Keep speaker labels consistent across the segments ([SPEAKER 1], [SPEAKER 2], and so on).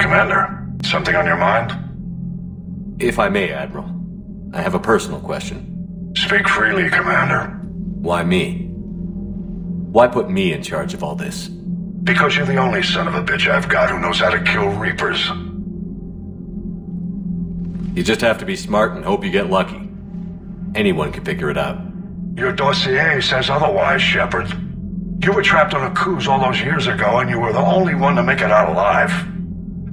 [SPEAKER 1] Commander. Something on your mind?
[SPEAKER 2] If I may, Admiral, I have a personal question.
[SPEAKER 1] Speak freely, Commander.
[SPEAKER 2] Why me? Why put me in charge of all this?
[SPEAKER 1] Because you're the only son of a bitch I've got who knows how to kill Reapers.
[SPEAKER 2] You just have to be smart and hope you get lucky. Anyone can figure it out.
[SPEAKER 1] Your dossier says otherwise, Shepard. You were trapped on a cruise all those years ago, and you were the only one to make it out alive.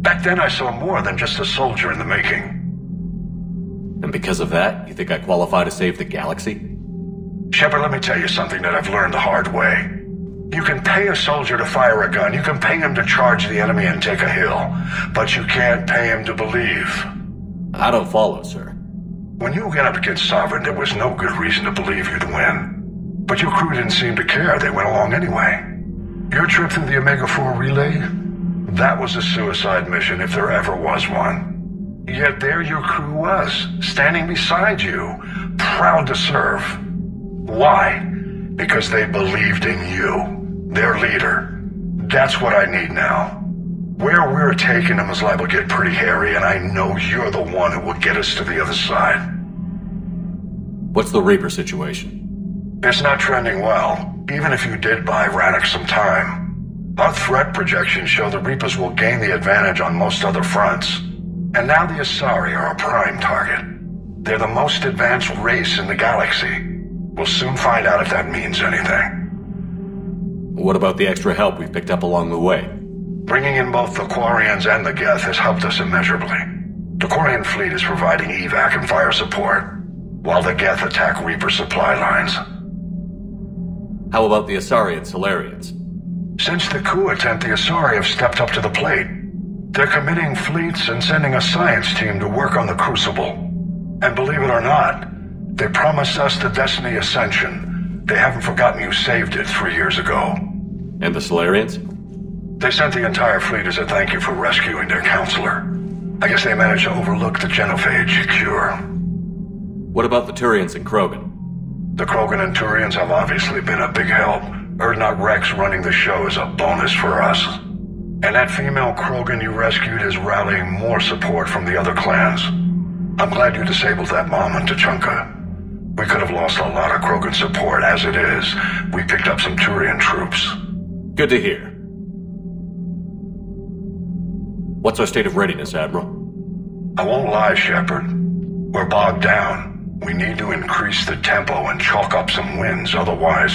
[SPEAKER 1] Back then I saw more than just a soldier in the making.
[SPEAKER 2] And because of that, you think I qualify to save the galaxy?
[SPEAKER 1] Shepard, let me tell you something that I've learned the hard way. You can pay a soldier to fire a gun, you can pay him to charge the enemy and take a hill, but you can't pay him to believe.
[SPEAKER 2] I don't follow, sir.
[SPEAKER 1] When you get up against Sovereign, there was no good reason to believe you'd win. But your crew didn't seem to care, they went along anyway. Your trip through the Omega-4 relay? That was a suicide mission if there ever was one. Yet there your crew was, standing beside you, proud to serve. Why? Because they believed in you, their leader. That's what I need now. Where we're taking them is liable to get pretty hairy, and I know you're the one who will get us to the other side.
[SPEAKER 2] What's the Reaper situation?
[SPEAKER 1] It's not trending well, even if you did buy Wrex some time. Our threat projections show the Reapers will gain the advantage on most other fronts. And now the Asari are a prime target. They're the most advanced race in the galaxy. We'll soon find out if that means anything.
[SPEAKER 2] What about the extra help we've picked up along the way?
[SPEAKER 1] Bringing in both the Quarians and the Geth has helped us immeasurably. The Quarian fleet is providing evac and fire support, while the Geth attack Reaper supply lines.
[SPEAKER 2] How about the Asari and Solarians?
[SPEAKER 1] Since the coup attempt, the Asari have stepped up to the plate. They're committing fleets and sending a science team to work on the Crucible. And believe it or not, they promised us the Destiny Ascension. They haven't forgotten you saved it 3 years ago.
[SPEAKER 2] And the Solarians?
[SPEAKER 1] They sent the entire fleet as a thank you for rescuing their counselor. I guess they managed to overlook the genophage cure.
[SPEAKER 2] What about the Turians and Krogan?
[SPEAKER 1] The Krogan and Turians have obviously been a big help. Liara Wrex running the show is a bonus for us. And that female Krogan you rescued is rallying more support from the other clans. I'm glad you disabled that mom in Tuchanka. We could have lost a lot of Krogan support. As it is, we picked up some Turian troops.
[SPEAKER 2] Good to hear. What's our state of readiness, Admiral?
[SPEAKER 1] I won't lie, Shepard. We're bogged down. We need to increase the tempo and chalk up some wins, otherwise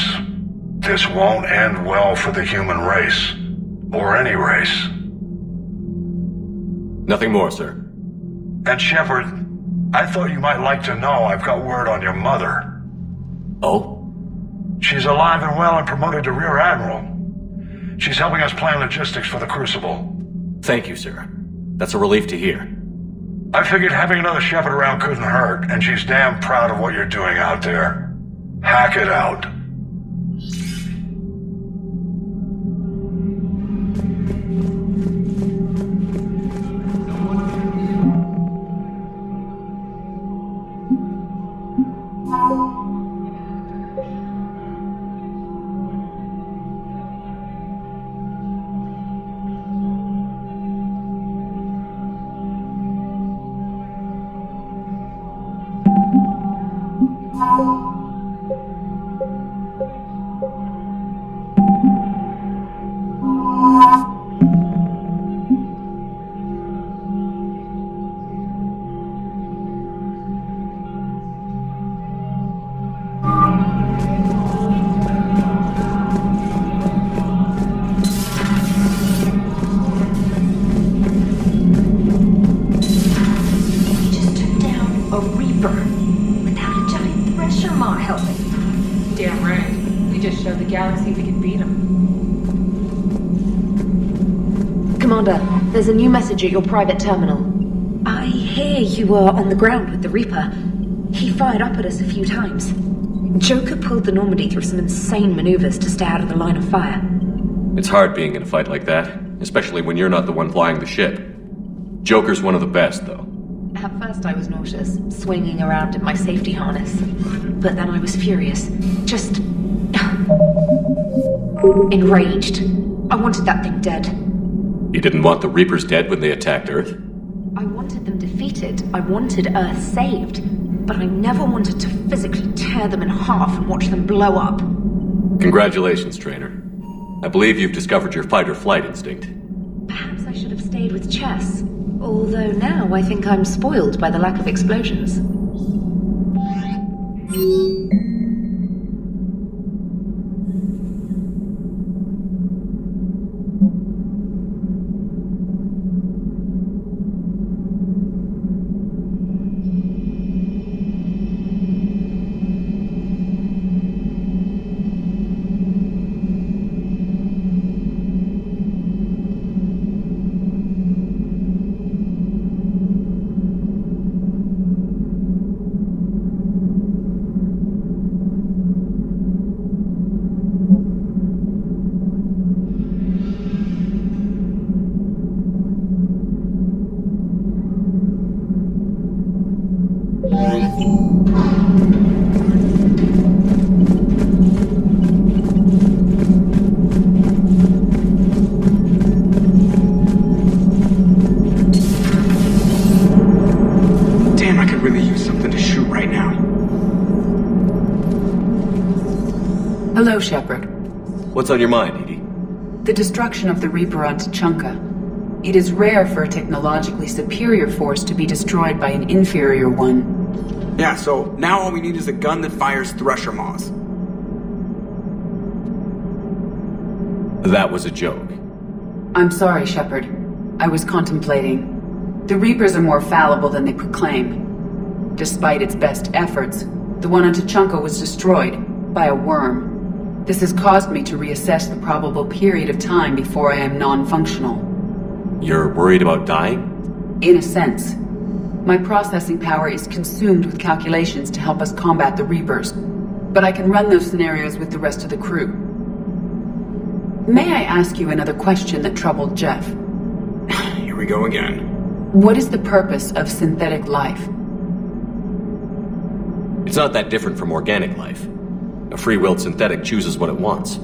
[SPEAKER 1] this won't end well for the human race. Or any race.
[SPEAKER 2] Nothing more, sir.
[SPEAKER 1] And Shepard, I thought you might like to know I've got word on your mother.
[SPEAKER 2] Oh?
[SPEAKER 1] She's alive and well and promoted to Rear Admiral. She's helping us plan logistics for the Crucible.
[SPEAKER 2] Thank you, sir. That's a relief to hear.
[SPEAKER 1] I figured having another Shepard around couldn't hurt, and she's damn proud of what you're doing out there. Hack it out.
[SPEAKER 3] There's a new message at your private terminal. I hear you were on the ground with the Reaper. He fired up at us a few times. Joker pulled the Normandy through some insane maneuvers to stay out of the line of fire.
[SPEAKER 2] It's hard being in a fight like that, especially when you're not the one flying the ship. Joker's one of the best, though.
[SPEAKER 3] At first I was nauseous, swinging around in my safety harness. But then I was furious. Just... enraged. I wanted that thing dead.
[SPEAKER 2] You didn't want the Reapers dead when they attacked Earth?
[SPEAKER 3] I wanted them defeated. I wanted Earth saved. But I never wanted to physically tear them in half and watch them blow up.
[SPEAKER 2] Congratulations, Trainer. I believe you've discovered your fight-or-flight instinct.
[SPEAKER 3] Perhaps I should have stayed with chess. Although now I think I'm spoiled by the lack of explosions.
[SPEAKER 4] Hello, Shepard.
[SPEAKER 2] What's on your mind, Edie?
[SPEAKER 4] The destruction of the Reaper on Tuchanka. It is rare for a technologically superior force to be destroyed by an inferior one.
[SPEAKER 5] Yeah, so now all we need is a gun that fires thresher maws.
[SPEAKER 2] That was a joke.
[SPEAKER 4] I'm sorry, Shepard. I was contemplating. The Reapers are more fallible than they proclaim. Despite its best efforts, the one on Tuchanka was destroyed by a worm. This has caused me to reassess the probable period of time before I am non-functional.
[SPEAKER 2] You're worried about dying?
[SPEAKER 4] In a sense. My processing power is consumed with calculations to help us combat the Reapers, but I can run those scenarios with the rest of the crew. May I ask you another question that troubled Jeff?
[SPEAKER 5] Here we go again.
[SPEAKER 4] What is the purpose of synthetic life?
[SPEAKER 2] It's not that different from organic life. A free-willed synthetic chooses what it wants.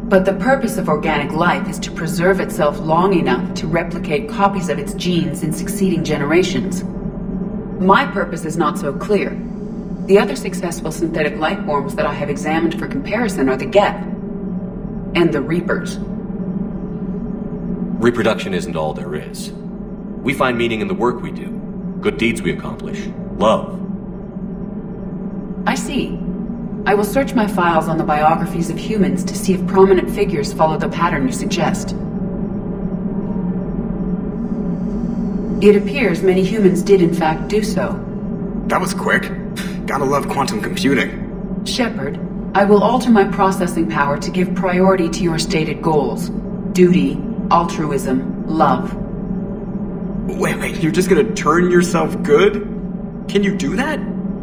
[SPEAKER 4] But the purpose of organic life is to preserve itself long enough to replicate copies of its genes in succeeding generations. My purpose is not so clear. The other successful synthetic life forms that I have examined for comparison are the Geth and the Reapers.
[SPEAKER 2] Reproduction isn't all there is. We find meaning in the work we do, good deeds we accomplish, love.
[SPEAKER 4] I see. I will search my files on the biographies of humans to see if prominent figures follow the pattern you suggest. It appears many humans did in fact do so.
[SPEAKER 5] That was quick. Gotta love quantum computing.
[SPEAKER 4] Shepard, I will alter my processing power to give priority to your stated goals. Duty, altruism, love.
[SPEAKER 5] Wait, you're just gonna turn yourself good? Can you do that?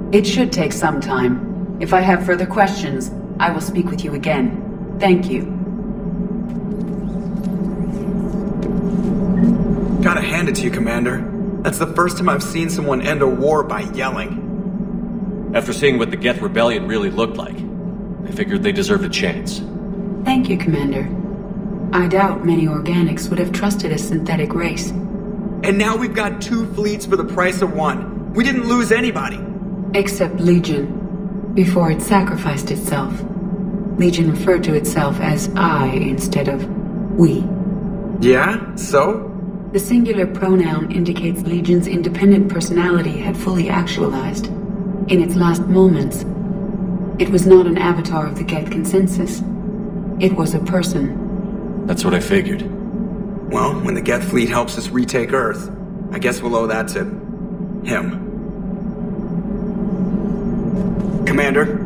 [SPEAKER 4] It should take some time. If I have further questions, I will speak with you again. Thank you.
[SPEAKER 5] Gotta hand it to you, Commander. That's the first time I've seen someone end a war by yelling.
[SPEAKER 2] After seeing what the Geth Rebellion really looked like, I figured they deserved a chance.
[SPEAKER 4] Thank you, Commander. I doubt many organics would have trusted a synthetic race.
[SPEAKER 5] And now we've got 2 fleets for the price of 1. We didn't lose anybody.
[SPEAKER 4] Except Legion, before it sacrificed itself. Legion referred to itself as I instead of we.
[SPEAKER 5] Yeah? So?
[SPEAKER 4] The singular pronoun indicates Legion's independent personality had fully actualized. In its last moments, it was not an avatar of the Geth consensus. It was a person.
[SPEAKER 2] That's what I figured.
[SPEAKER 5] Well, when the Geth fleet helps us retake Earth, I guess we'll owe that to him. Commander?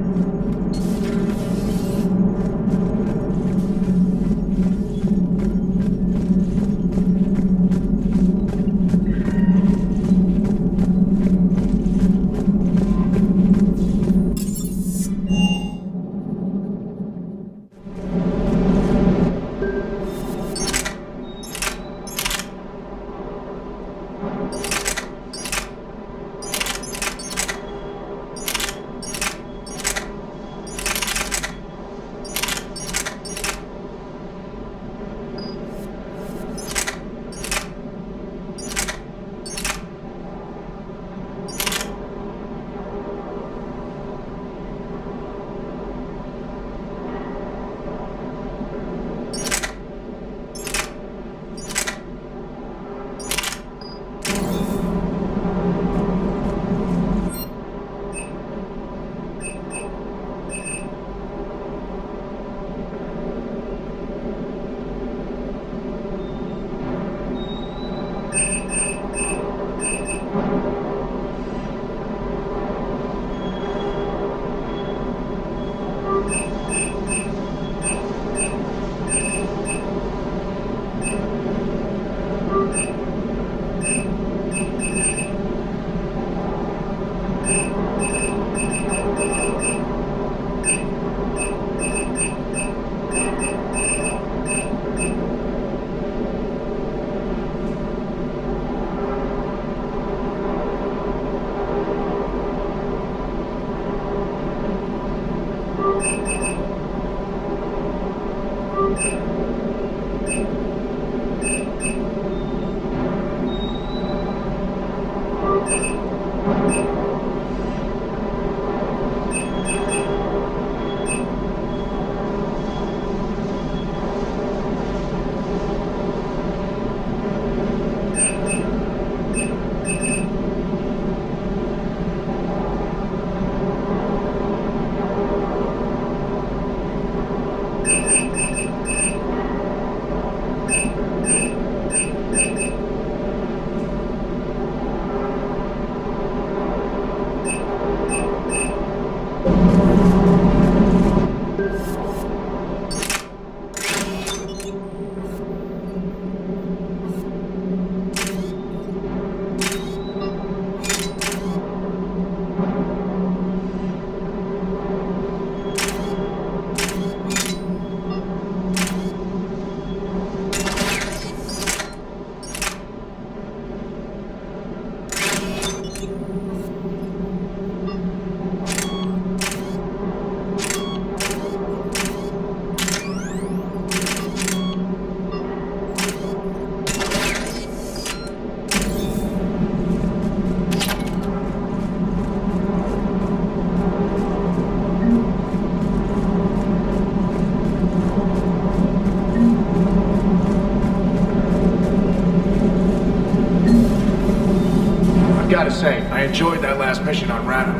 [SPEAKER 6] Gotta say, I enjoyed that last mission on Rana.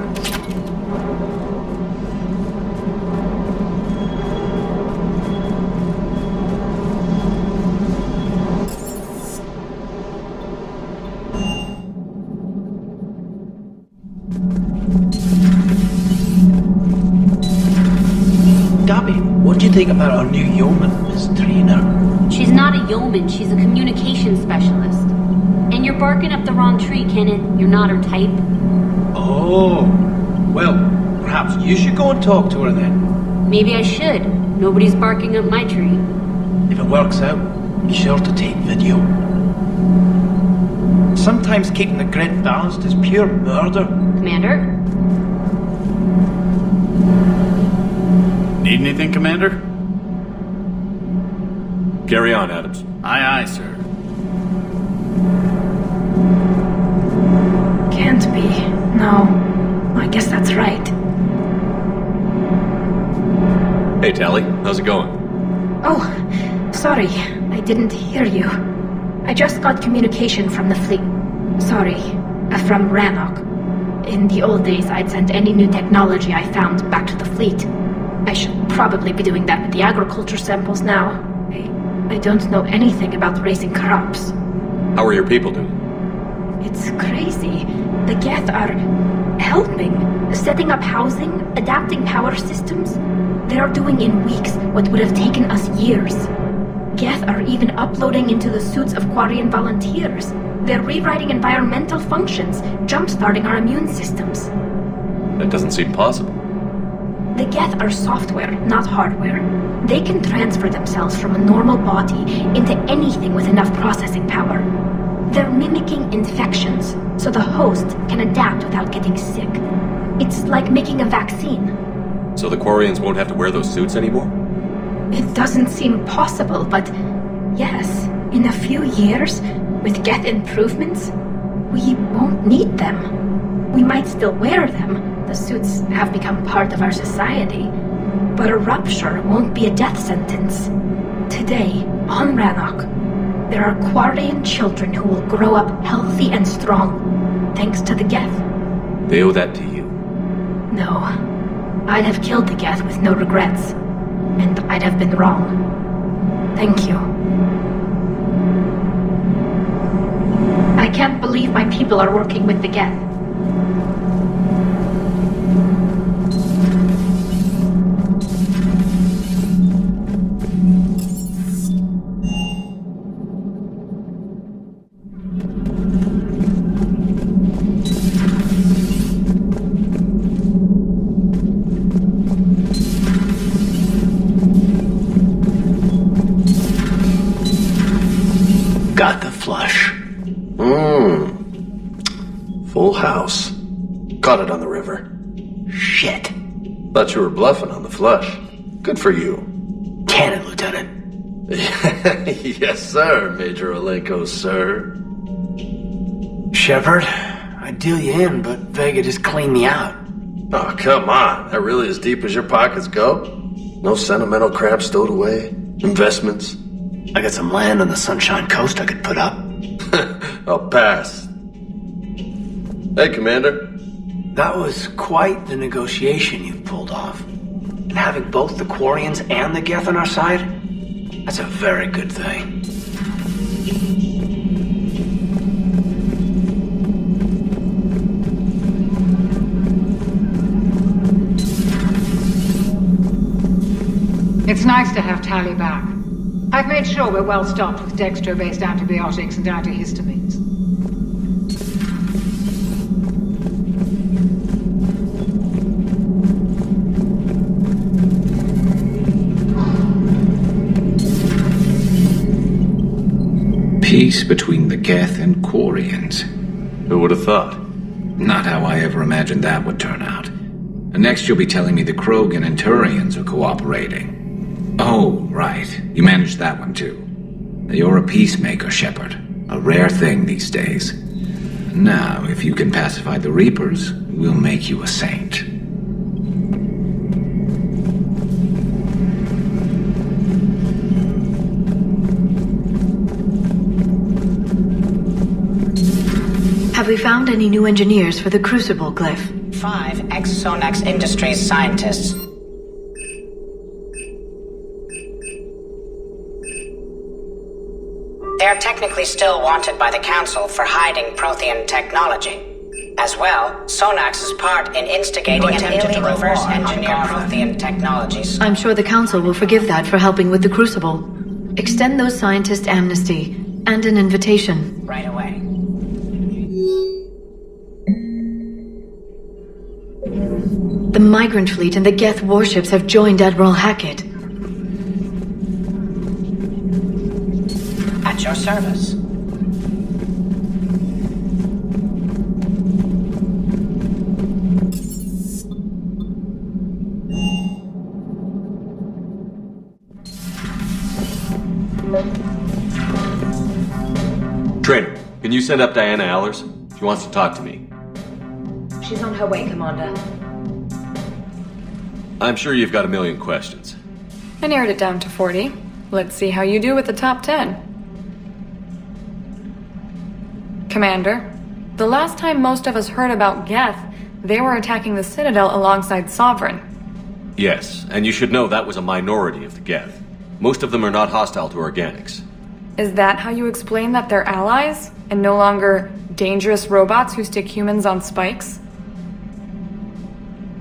[SPEAKER 7] Gabby, what do you think about our new yeoman, Miss Trainer?
[SPEAKER 8] She's not a yeoman, she's a communications specialist. And you're barking up the wrong tree, Kenneth. You're not her type.
[SPEAKER 7] Oh, well, perhaps you should go and talk to her then.
[SPEAKER 8] Maybe I should. Nobody's barking up my tree.
[SPEAKER 7] If it works out, be sure to take video. Sometimes keeping the grid balanced is pure murder.
[SPEAKER 8] Commander?
[SPEAKER 9] Need anything, Commander?
[SPEAKER 2] Carry on, Adams.
[SPEAKER 9] Aye, aye, sir.
[SPEAKER 3] Can't be. No. I guess that's right.
[SPEAKER 2] Hey, Tally. How's it going?
[SPEAKER 3] Oh, sorry. I didn't hear you. I just got communication from the fleet. Sorry. From Rannoch. In the old days, I'd send any new technology I found back to the fleet. I should probably be doing that with the agriculture samples now. I don't know anything about raising crops.
[SPEAKER 2] How are your people doing?
[SPEAKER 3] It's crazy. The Geth are helping, setting up housing, adapting power systems. They are doing in weeks what would have taken us years. Geth are even uploading into the suits of Quarian volunteers. They're rewriting environmental functions, jump-starting our immune systems.
[SPEAKER 2] That doesn't seem possible.
[SPEAKER 3] The Geth are software, not hardware. They can transfer themselves from a normal body into anything with enough processing power. They're mimicking infections, so the host can adapt without getting sick. It's like making a vaccine.
[SPEAKER 2] So the Quarians won't have to wear those suits anymore?
[SPEAKER 3] It doesn't seem possible, but yes, in a few years, with Geth improvements, we won't need them. We might still wear them. The suits have become part of our society. But a rupture won't be a death sentence. Today, on Rannoch, there are Quarian children who will grow up healthy and strong, thanks to the Geth.
[SPEAKER 2] They owe that to you.
[SPEAKER 3] No. I'd have killed the Geth with no regrets. And I'd have been wrong. Thank you. I can't believe my people are working with the Geth.
[SPEAKER 7] Got the flush.
[SPEAKER 10] Full house. Caught it on the river.
[SPEAKER 7] Shit.
[SPEAKER 10] Thought you were bluffing on the flush. Good for you.
[SPEAKER 7] Cannon, Lieutenant.
[SPEAKER 10] Yes, sir, Major Olenko, sir.
[SPEAKER 9] Shepard, I'd deal you in, but Vega just cleaned me out.
[SPEAKER 10] Oh, come on. That really as deep as your pockets go? No sentimental crap stowed away? Investments?
[SPEAKER 9] I got some land on the Sunshine Coast I could put up.
[SPEAKER 10] I'll pass. Hey, Commander.
[SPEAKER 9] That was quite the negotiation you've pulled off. And having both the Quarians and the Geth on our side, that's a very good thing.
[SPEAKER 11] It's nice to have Tally back. I've made sure we're well stocked with dextro-based antibiotics and antihistamines.
[SPEAKER 12] Peace between the Geth and Quarians.
[SPEAKER 2] Who would have thought?
[SPEAKER 12] Not how I ever imagined that would turn out. And next you'll be telling me the Krogan and Turians are cooperating. Oh, right. You managed that one too. You're a peacemaker, Shepard. A rare thing these days. Now, if you can pacify the Reapers, we'll make you a saint.
[SPEAKER 3] Have we found any new engineers for the Crucible glyph?
[SPEAKER 13] 5 ex-Sonax Industries scientists. They're technically still wanted by the Council for hiding Prothean technology. As well, Sonax's part in instigating an illegal reverse engineer Prothean technologies.
[SPEAKER 3] I'm sure the Council will forgive that for helping with the Crucible. Extend those scientists amnesty and an invitation.
[SPEAKER 13] Right away.
[SPEAKER 3] The Migrant Fleet and the Geth warships have joined Admiral Hackett.
[SPEAKER 13] At your service.
[SPEAKER 2] Trainer, can you send up Diana Allers? She wants to talk to me.
[SPEAKER 3] She's on her way, Commander.
[SPEAKER 2] I'm sure you've got a million questions.
[SPEAKER 14] I narrowed it down to 40. Let's see how you do with the top 10. Commander, the last time most of us heard about Geth, they were attacking the Citadel alongside Sovereign.
[SPEAKER 2] Yes, and you should know that was a minority of the Geth. Most of them are not hostile to organics.
[SPEAKER 14] Is that how you explain that they're allies, and no longer dangerous robots who stick humans on spikes?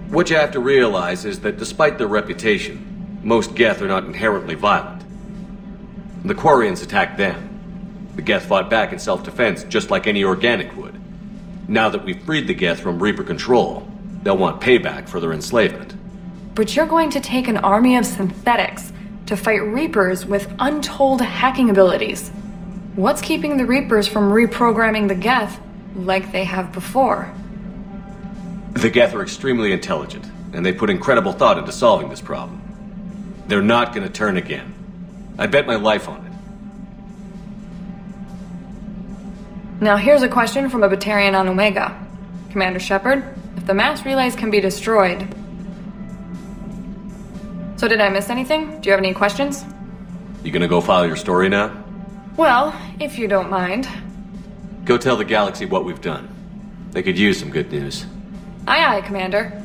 [SPEAKER 2] What you have to realize is that despite their reputation, most Geth are not inherently violent. The Quarians attacked them. The Geth fought back in self-defense just like any organic would. Now that we've freed the Geth from Reaper control, they'll want payback for their enslavement.
[SPEAKER 14] But you're going to take an army of synthetics to fight Reapers with untold hacking abilities. What's keeping the Reapers from reprogramming the Geth like they have before?
[SPEAKER 2] The Geth are extremely intelligent, and they put incredible thought into solving this problem. They're not going to turn again. I bet my life on it.
[SPEAKER 14] Now here's a question from a Batarian on Omega. Commander Shepard, if the mass relays can be destroyed... So did I miss anything? Do you have any questions?
[SPEAKER 2] You gonna go file your story now?
[SPEAKER 14] Well, if you don't mind.
[SPEAKER 2] Go tell the galaxy what we've done. They could use some good news.
[SPEAKER 14] Aye aye, Commander.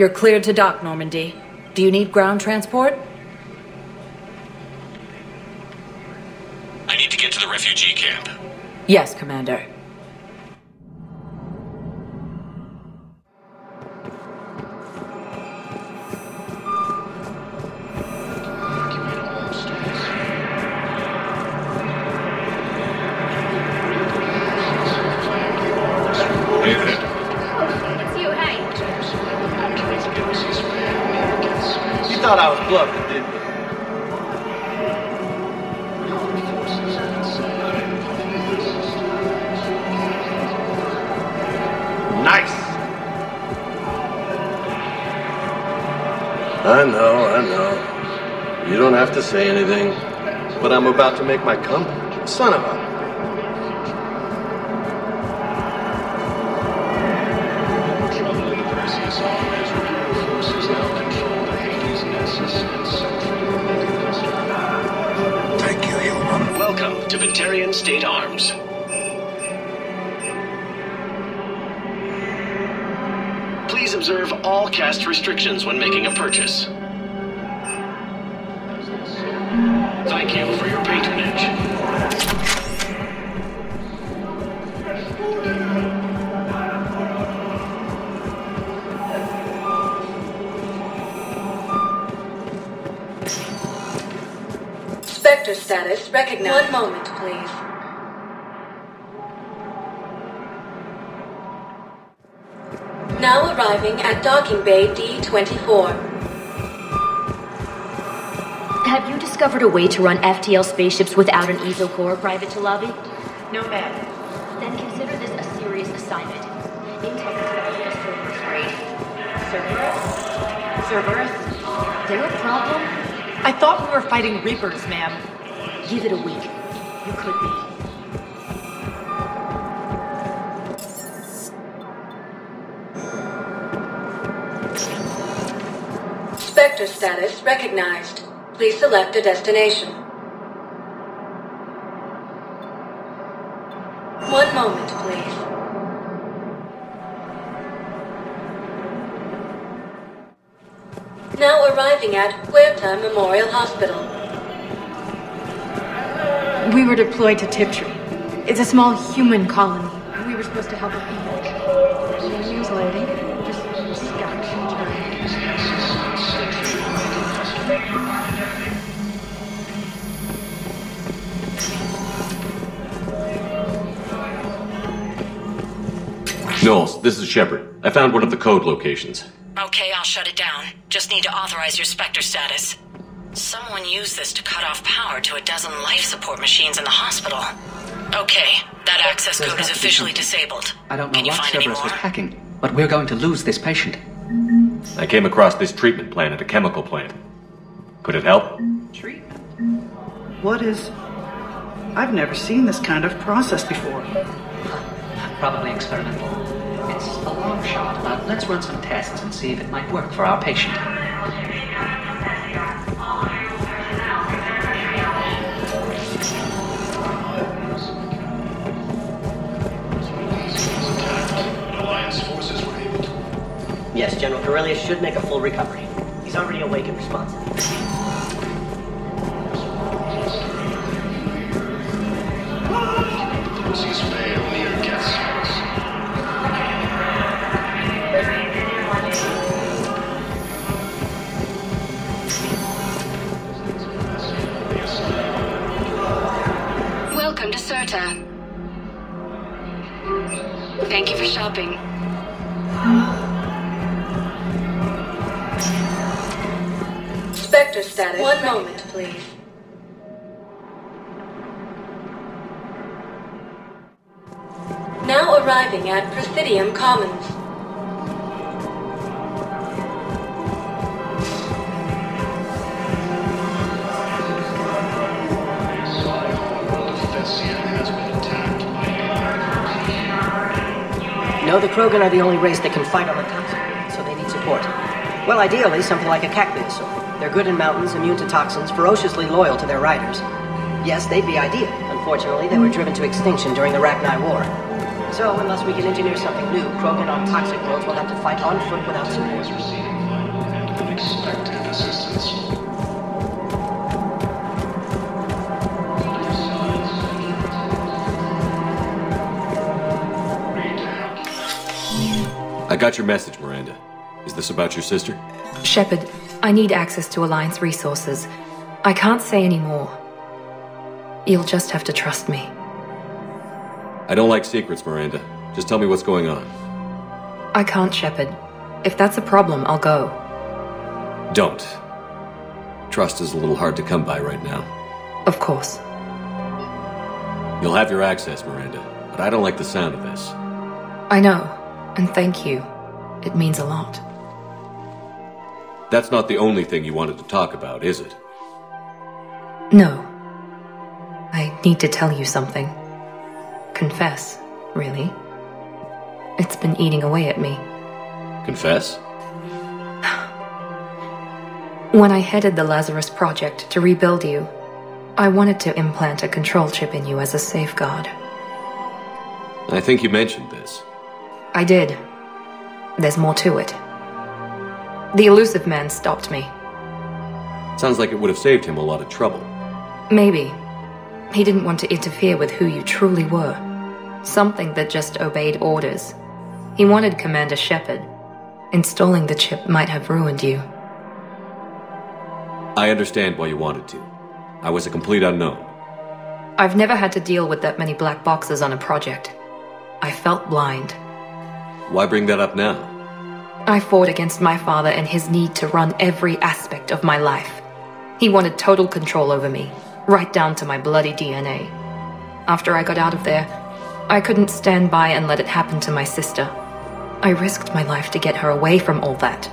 [SPEAKER 15] You're cleared to dock, Normandy. Do you need ground transport?
[SPEAKER 16] I need to get to the refugee camp.
[SPEAKER 15] Yes, Commander.
[SPEAKER 7] Thought I was bluffing, didn't you? Nice!
[SPEAKER 10] I know. You don't have to say anything, but I'm about to make my comeback. Son of a...
[SPEAKER 16] Welcome to Humanitarian State Arms. Please observe all caste restrictions when making a purchase. Thank you for your patronage.
[SPEAKER 17] Spectre status recognized. 1 moment, please. Now arriving at docking bay D-24.
[SPEAKER 8] Have you discovered a way to run FTL spaceships without an ESO core, Private Talabi?
[SPEAKER 17] No, ma'am.
[SPEAKER 8] Then consider this a serious assignment. Intel expected us to raid. Cerberus? There a problem?
[SPEAKER 17] I thought we were fighting Reapers, ma'am.
[SPEAKER 8] Give it a week. You could be.
[SPEAKER 17] Spectre status recognized. Please select a destination. 1 moment, please. Now arriving at Huerta Memorial Hospital.
[SPEAKER 3] We were deployed to Tiptree. It's a small human colony. We were supposed to help with people. News loading. Just scout.
[SPEAKER 2] Knowles, this is Shepard. I found one of the code locations.
[SPEAKER 18] Okay, I'll shut it down. Just need to authorize your Spectre status. Someone used this to cut off power to a dozen life support machines in the hospital. Okay, that access code is officially disabled.
[SPEAKER 19] I don't know what Cerberus was hacking, but we're going to lose this patient.
[SPEAKER 2] I came across this treatment plan at a chemical plant. Could it help?
[SPEAKER 20] Treatment? What is... I've never seen this kind of process before.
[SPEAKER 19] Probably experimental. It's a long shot, but let's run some tests and see if it might work for our patient.
[SPEAKER 21] Yes, General Corellius should make a full recovery. He's already awake and responsive.
[SPEAKER 16] Dependencies fail near Geth source.
[SPEAKER 17] Welcome to Certa. Thank you for shopping. Spectre status. 1 moment, please. Now arriving at Presidium Commons.
[SPEAKER 21] No, the Krogan are the only race that can fight on the toxic grid, so they need support. Well, ideally, something like a cactuosaur. They're good in mountains, immune to toxins, ferociously loyal to their riders. Yes, they'd be ideal. Unfortunately, they were driven to extinction during the Rachni War. So, unless we can engineer something new, Krogan on toxic worlds will have to fight on foot without support.
[SPEAKER 16] Unexpected assistance.
[SPEAKER 2] I got your message, Miranda. Is this about your sister?
[SPEAKER 3] Shepard, I need access to Alliance resources. I can't say any more. You'll just have to trust me.
[SPEAKER 2] I don't like secrets, Miranda. Just tell me what's going on.
[SPEAKER 3] I can't, Shepard. If that's a problem, I'll go.
[SPEAKER 2] Don't. Trust is a little hard to come by right now.
[SPEAKER 3] Of course.
[SPEAKER 2] You'll have your access, Miranda, but I don't like the sound of this.
[SPEAKER 3] I know. And thank you. It means a lot.
[SPEAKER 2] That's not the only thing you wanted to talk about, is it?
[SPEAKER 3] No. I need to tell you something. Confess, really. It's been eating away at me.
[SPEAKER 2] Confess?
[SPEAKER 3] When I headed the Lazarus Project to rebuild you, I wanted to implant a control chip in you as a safeguard.
[SPEAKER 2] I think you mentioned this.
[SPEAKER 3] I did. There's more to it. The elusive man stopped me.
[SPEAKER 2] Sounds like it would have saved him a lot of trouble.
[SPEAKER 3] Maybe. He didn't want to interfere with who you truly were. Something that just obeyed orders. He wanted Commander Shepard. Installing the chip might have ruined you.
[SPEAKER 2] I understand why you wanted to. I was a complete unknown.
[SPEAKER 3] I've never had to deal with that many black boxes on a project. I felt blind.
[SPEAKER 2] Why bring that up now?
[SPEAKER 3] I fought against my father and his need to run every aspect of my life. He wanted total control over me, right down to my bloody DNA. After I got out of there, I couldn't stand by and let it happen to my sister. I risked my life to get her away from all that.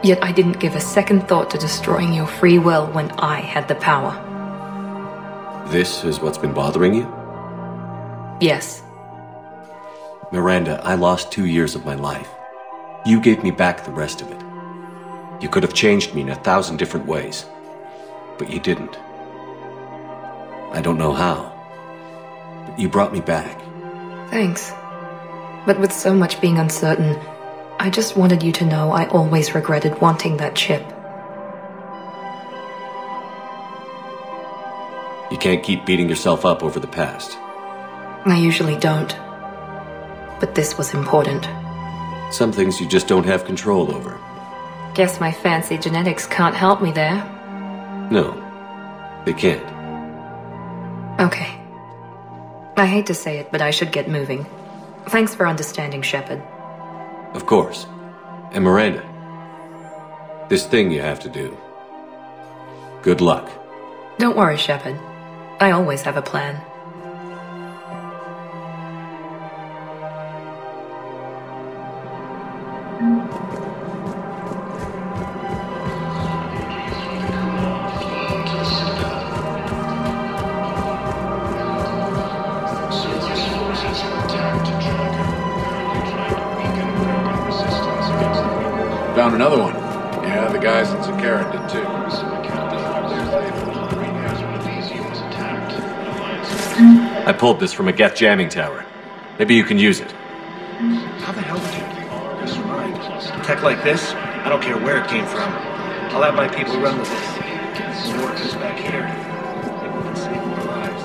[SPEAKER 3] Yet I didn't give a second thought to destroying your free will when I had the power.
[SPEAKER 2] This is what's been bothering you?
[SPEAKER 3] Yes.
[SPEAKER 2] Miranda, I lost 2 years of my life. You gave me back the rest of it. You could have changed me in 1,000 different ways. But you didn't. I don't know how. But you brought me back.
[SPEAKER 3] Thanks. But with so much being uncertain, I just wanted you to know I always regretted wanting that chip.
[SPEAKER 2] You can't keep beating yourself up over the past.
[SPEAKER 3] I usually don't. But this was important.
[SPEAKER 2] Some things you just don't have control over.
[SPEAKER 3] Guess my fancy genetics can't help me there.
[SPEAKER 2] No, they can't.
[SPEAKER 3] Okay. I hate to say it, but I should get moving. Thanks for understanding, Shepard.
[SPEAKER 2] Of course. And Miranda, this thing you have to do. Good luck.
[SPEAKER 3] Don't worry, Shepard. I always have a plan.
[SPEAKER 6] Found another one. Yeah, the guys in Zakara did too.
[SPEAKER 2] I pulled this from a Geth jamming tower. Maybe you can use it.
[SPEAKER 9] How the hell did you this right? Tech like this? I don't care where it came from. I'll have my people run with this. The workers back here. They can save their lives.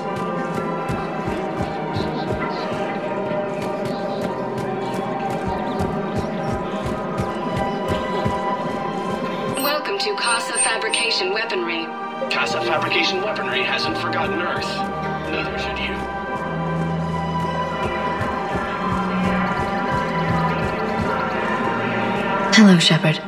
[SPEAKER 17] Welcome to Casa Fabrication Weaponry.
[SPEAKER 16] Casa Fabrication Weaponry hasn't forgotten Earth. Neither should you.
[SPEAKER 3] Hello, Shepard.